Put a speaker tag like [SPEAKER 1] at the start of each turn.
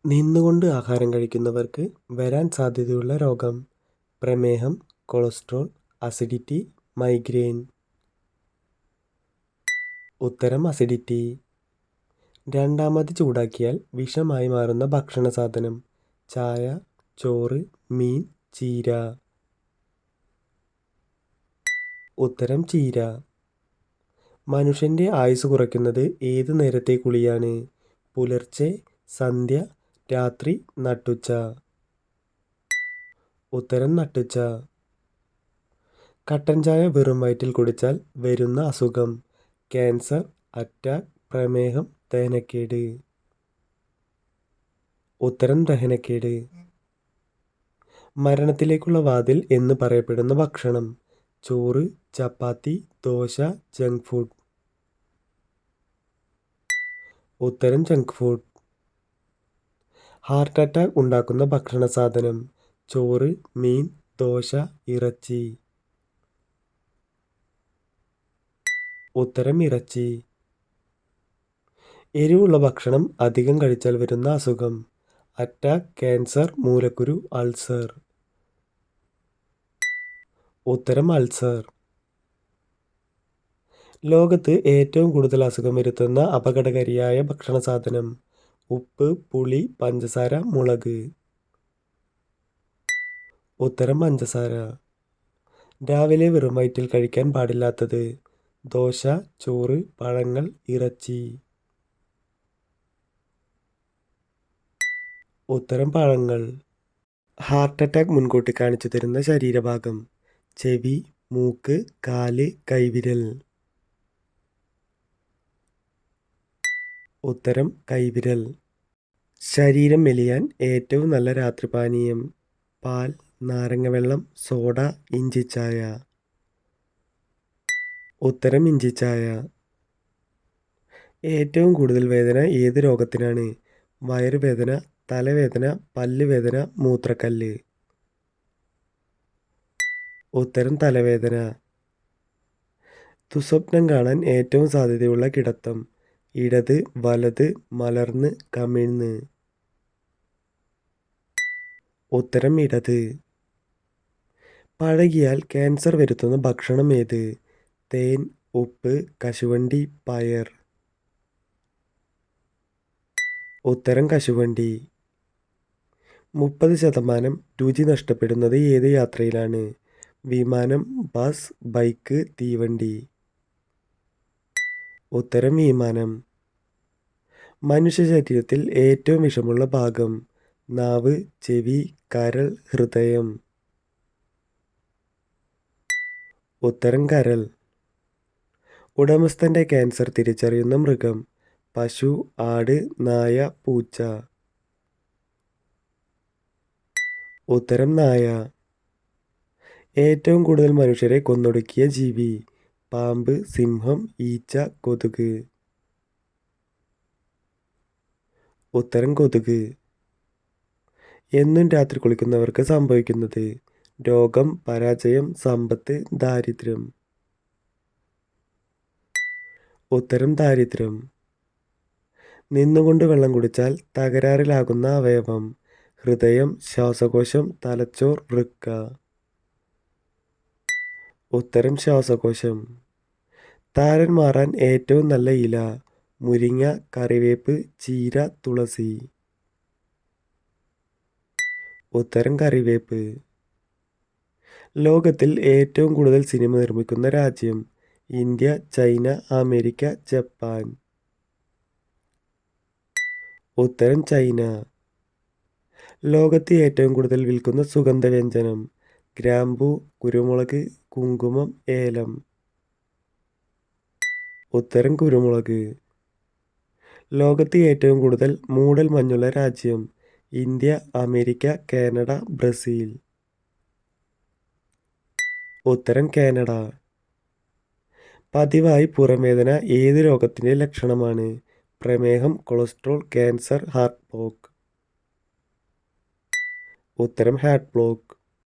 [SPEAKER 1] നിന്നുകൊണ്ട് ആഹാരം കഴിക്കുന്നവർക്ക് വരാൻ സാധ്യതയുള്ള രോഗം: പ്രമേഹം, കൊളസ്ട്രോൾ, അസിഡിറ്റി, മൈഗ്രെയിൻ. ഉത്തരം അസിഡിറ്റി. രണ്ടാമത് ചൂടാക്കിയാൽ വിഷമായി മാറുന്ന ഭക്ഷണ സാധനം: ചായ, ചോറ്, മീൻ, ചീര. ഉത്തരം ചീര. മനുഷ്യൻ്റെ ആയുസ്സ് കുറയ്ക്കുന്നത് ഏത് നേരത്തെ കുളിയാണ്: പുലർച്ചെ, സന്ധ്യ, രാത്രി, നട്ടുച്ച. ഉത്തരം നട്ടുച്ച. കട്ടൻ ചായ വെറും വയറ്റിൽ കുടിച്ചാൽ വരുന്ന അസുഖം: ക്യാൻസർ, അറ്റാക്ക്, പ്രമേഹം, ദഹനക്കേട്. ഉത്തരം ദഹനക്കേട്. മരണത്തിലേക്കുള്ള വാതിൽ എന്ന് പറയപ്പെടുന്ന ഭക്ഷണം: ചോറ്, ചപ്പാത്തി, ദോശ, ജങ്ക് ഫുഡ്. ഉത്തരം ജങ്ക് ഫുഡ്. ഹാർട്ട് അറ്റാക്ക് ഉണ്ടാക്കുന്ന ഭക്ഷണ സാധനം: ചോറ്, മീൻ, ദോശ, ഇറച്ചി. ഉത്തരം ഇറച്ചി. എരിവുള്ള ഭക്ഷണം അധികം കഴിച്ചാൽ വരുന്ന അസുഖം: അറ്റാക്ക്, ക്യാൻസർ, മൂലക്കുരു, അൾസർ. ഉത്തരം അൾസർ. ലോകത്ത് ഏറ്റവും കൂടുതൽ അസുഖം വരുത്തുന്ന അപകടകാരിയായ ഭക്ഷണ സാധനം: ഉപ്പ്, പുളി, പഞ്ചസാര, മുളക്. ഉത്തരം പഞ്ചസാര. രാവിലെ വെറും വയറ്റിൽ കഴിക്കാൻ പാടില്ലാത്തത്: ദോശ, ചോറ്, പഴങ്ങൾ, ഇറച്ചി. ഉത്തരം പഴങ്ങൾ. ഹാർട്ട് അറ്റാക്ക് മുൻകൂട്ടി കാണിച്ചു തരുന്ന ശരീരഭാഗം: ചെവി, മൂക്ക്, കാല്, കൈവിരൽ. ഉത്തരം കൈവിരൽ. ശരീരം മെലിയാൻ ഏറ്റവും നല്ല രാത്രിപാനീയം: പാൽ, നാരങ്ങവെള്ളം, സോഡ, ഇഞ്ചിച്ചായ. ഉത്തരം ഇഞ്ചിച്ചായ. ഏറ്റവും കൂടുതൽ വേദന ഏത് രോഗത്തിനാണ്: വയറുവേദന, തലവേദന, പല്ലുവേദന, മൂത്രക്കല്ല്. ഉത്തരം തലവേദന. ദുസ്വപ്നം കാണാൻ ഏറ്റവും സാധ്യതയുള്ള കിടത്തം: ഇടത്, വലത്, മലർന്ന്, കമിഴ്ന്ന്. ഉത്തരം ഇടത്. പഴകിയാൽ ക്യാൻസർ വരുത്തുന്ന ഭക്ഷണം ഏത്: തേൻ, ഉപ്പ്, കശുവണ്ടി, പയർ. ഉത്തരം കശുവണ്ടി. 30% രുചി നഷ്ടപ്പെടുന്നത് ഏത് യാത്രയിലാണ്: വിമാനം, ബസ്, ബൈക്ക്, തീവണ്ടി. ഉത്തരം വിമാനം. മനുഷ്യ ശരീരത്തിൽ ഏറ്റവും വിഷമുള്ള ഭാഗം: നാവ്, ചെവി, കരൾ, ഹൃദയം. ഉത്തരം കരൾ. ഉടമസ്ഥന്റെ ക്യാൻസർ തിരിച്ചറിയുന്ന മൃഗം: പശു, ആട്, നായ, പൂച്ച. ഉത്തരം നായ. ഏറ്റവും കൂടുതൽ മനുഷ്യരെ കൊന്നൊടുക്കിയ ജീവി: പാമ്പ്, സിംഹം, ഈച്ച, കൊതുക്. ഉത്തരം കൊതുക്. എന്നും രാത്രി കുളിക്കുന്നവർക്ക് സംഭവിക്കുന്നത്: രോഗം, പരാജയം, സമ്പത്ത്, ദാരിദ്ര്യം. ഉത്തരം ദാരിദ്ര്യം. നിന്നുകൊണ്ട് വെള്ളം കുടിച്ചാൽ തകരാറിലാകുന്ന അവയവം: ഹൃദയം, ശ്വാസകോശം, തലച്ചോർ, വൃക്ക. ഉത്തരം ശ്വാസകോശം. താരൻ മാറാൻ ഏറ്റവും നല്ല ഇല: മുരിങ്ങ, കറിവേപ്പ്, ചീര, തുളസി. ഉത്തരം കറിവേപ്പ്. ലോകത്തിൽ ഏറ്റവും കൂടുതൽ സിനിമ നിർമ്മിക്കുന്ന രാജ്യം: ഇന്ത്യ, ചൈന, അമേരിക്ക, ജപ്പാൻ. ഉത്തരം ചൈന. ലോകത്ത് ഏറ്റവും കൂടുതൽ വിൽക്കുന്ന സുഗന്ധവ്യഞ്ജനം: ഗ്രാമ്പൂ, കുരുമുളക്, കുങ്കുമം, ഏലം. ഉത്തരം കുരുമുളക്. ലോകത്ത് ഏറ്റവും കൂടുതൽ മൂടൽ മഞ്ഞുള്ള രാജ്യം: ഇന്ത്യ, അമേരിക്ക, കാനഡ, ബ്രസീൽ. ഉത്തരം കാനഡ. പതിവായി പുറംവേദന ഏത് രോഗത്തിൻ്റെ ലക്ഷണമാണ്: പ്രമേഹം, കൊളസ്ട്രോൾ, ക്യാൻസർ, ഹാർട്ട് ബ്ലോക്ക്. ഉത്തരം ഹാർട്ട് ബ്ലോക്ക്.